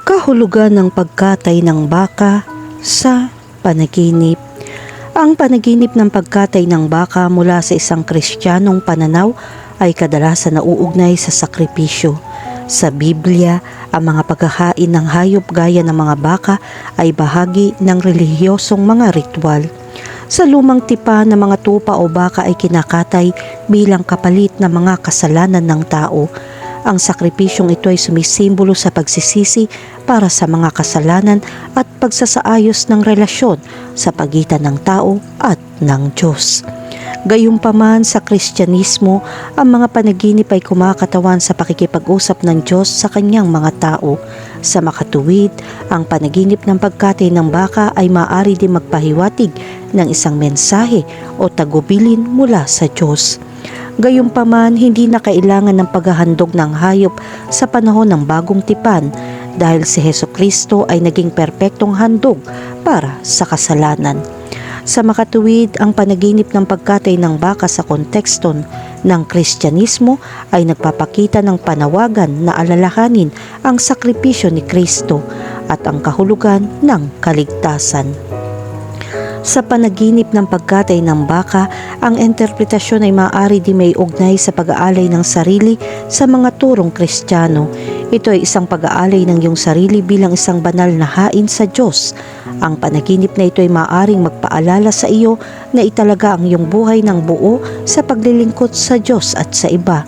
Kahulugan ng pagkatay ng baka sa panaginip. Ang panaginip ng pagkatay ng baka mula sa isang Kristiyanong pananaw ay kadalasan nauugnay sa sakripisyo. Sa Biblia, ang mga paghahain ng hayop gaya ng mga baka ay bahagi ng relihiyosong mga ritual. Sa lumang tipan ng mga tupa o baka ay kinakatay bilang kapalit ng mga kasalanan ng tao. Ang sakripisyong ito ay sumisimbolo sa pagsisisi para sa mga kasalanan at pagsasaayos ng relasyon sa pagitan ng tao at ng Diyos. Gayunpaman sa Kristyanismo, ang mga panaginip ay kumakatawan sa pakikipag-usap ng Diyos sa kanyang mga tao. Sa makatuwid, ang panaginip ng pagkatay ng baka ay maaari din magpahiwatig ng isang mensahe o tagubilin mula sa Diyos. Gayunpaman, hindi na kailangan ng paghahandog ng hayop sa panahon ng bagong tipan dahil si Hesukristo ay naging perpektong handog para sa kasalanan. Sa makatuwid, ang panaginip ng pagkatay ng baka sa konteksto ng Kristyanismo ay nagpapakita ng panawagan na alalahanin ang sakripisyo ni Kristo at ang kahulugan ng kaligtasan. Sa panaginip ng pagkatay ng baka, ang interpretasyon ay maaari din may ugnay sa pag-aalay ng sarili sa mga turong Kristiyano. Ito ay isang pag-aalay ng iyong sarili bilang isang banal na hain sa Diyos. Ang panaginip na ito ay maaaring magpaalala sa iyo na italaga ang iyong buhay ng buo sa paglilingkod sa Diyos at sa iba.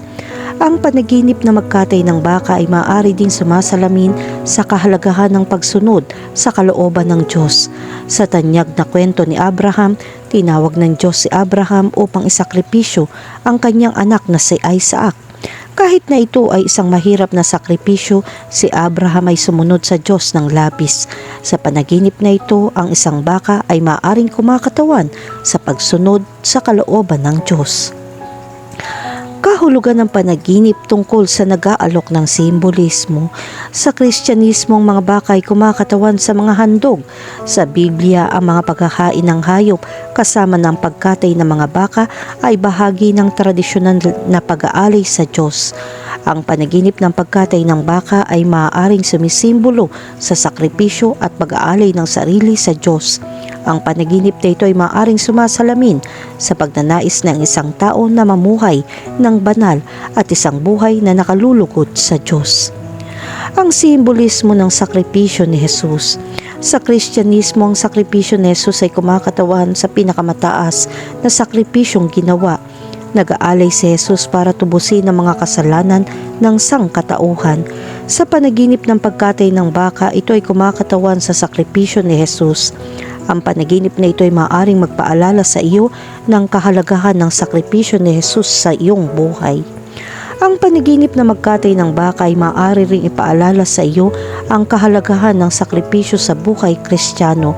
Ang panaginip na magkatay ng baka ay maaari din sumasalamin sa kahalagahan ng pagsunod sa kalooban ng Diyos. Sa tanyag na kwento ni Abraham, tinawag ng Diyos si Abraham upang isakripisyo ang kanyang anak na si Isaac. Kahit na ito ay isang mahirap na sakripisyo, si Abraham ay sumunod sa Diyos ng labis. Sa panaginip na ito, ang isang baka ay maaaring kumakatawan sa pagsunod sa kalooban ng Diyos. Kahulugan ng panaginip tungkol sa nag-aalok ng simbolismo. Sa Kristyanismo, ang mga baka ay kumakatawan sa mga handog. Sa Biblia, ang mga paghahain ng hayop kasama ng pagkatay ng mga baka ay bahagi ng tradisyonal na pag-aalay sa Diyos. Ang panaginip ng pagkatay ng baka ay maaaring sumisimbolo sa sakripisyo at pag-aalay ng sarili sa Diyos. Ang panaginip na ito ay maaaring sumasalamin sa pagnanais ng isang tao na mamuhay ng banal at isang buhay na nakalulugod sa Diyos. Ang simbolismo ng sakripisyo ni Jesus. Sa Kristyanismo, ang sakripisyo ni Jesus ay kumakatawan sa pinakamataas na sakripisyong ginawa. Nag-aalay si Jesus para tubusin ang mga kasalanan ng sangkatauhan. Sa panaginip ng pagkatay ng baka, ito ay kumakatawan sa sakripisyo ni Jesus. Ang panaginip na ito ay maaaring magpaalala sa iyo ng kahalagahan ng sakripisyo ni Jesus sa iyong buhay. Ang panaginip na magkatay ng baka ay maaari ring ipaalala sa iyo ang kahalagahan ng sakripisyo sa buhay Kristiyano.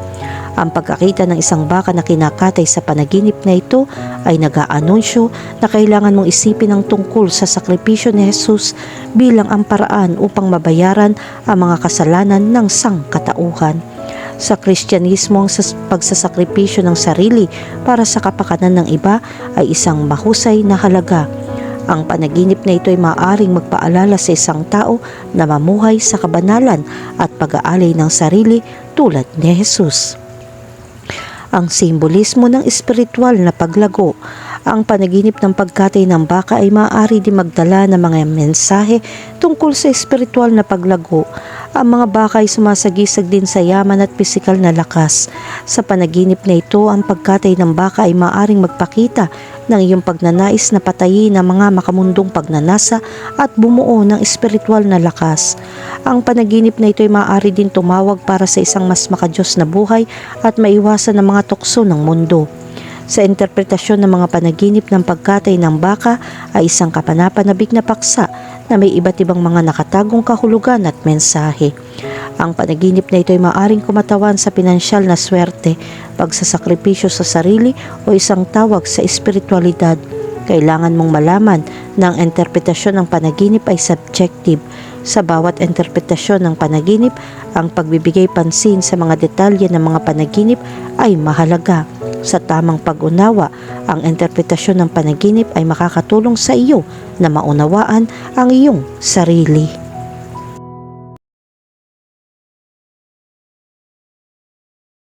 Ang pagkakita ng isang baka na kinakatay sa panaginip na ito ay nag-aanunsyo na kailangan mong isipin ang tungkol sa sakripisyo ni Jesus bilang ang paraan upang mabayaran ang mga kasalanan ng sangkatauhan. Sa Kristyanismo, ang pagsasakripisyo ng sarili para sa kapakanan ng iba ay isang mahusay na halaga. Ang panaginip na ito ay maaaring magpaalala sa isang tao na mamuhay sa kabanalan at pag-aalay ng sarili tulad ni Jesus. Ang simbolismo ng espiritual na paglago. Ang panaginip ng pagkatay ng baka ay maaari din magdala ng mga mensahe tungkol sa espiritual na paglago. Ang mga baka ay sumasagisag din sa yaman at pisikal na lakas. Sa panaginip na ito, ang pagkatay ng baka ay maaaring magpakita ng iyong pagnanais na patayin ang mga makamundong pagnanasa at bumuo ng espiritual na lakas. Ang panaginip na ito ay maaari din tumawag para sa isang mas makadiyos na buhay at maiwasan ang mga tukso ng mundo. Sa interpretasyon ng mga panaginip ng pagkatay ng baka ay isang kapanapanabik na paksa na may iba't ibang mga nakatagong kahulugan at mensahe. Ang panaginip na ito ay maaaring kumatawan sa pinansyal na swerte, pagsasakripisyo sa sarili o isang tawag sa espiritualidad. Kailangan mong malaman na ang interpretasyon ng panaginip ay subjective. Sa bawat interpretasyon ng panaginip, ang pagbibigay pansin sa mga detalye ng mga panaginip ay mahalaga. Sa tamang pag-unawa, ang interpretasyon ng panaginip ay makakatulong sa iyo na maunawaan ang iyong sarili.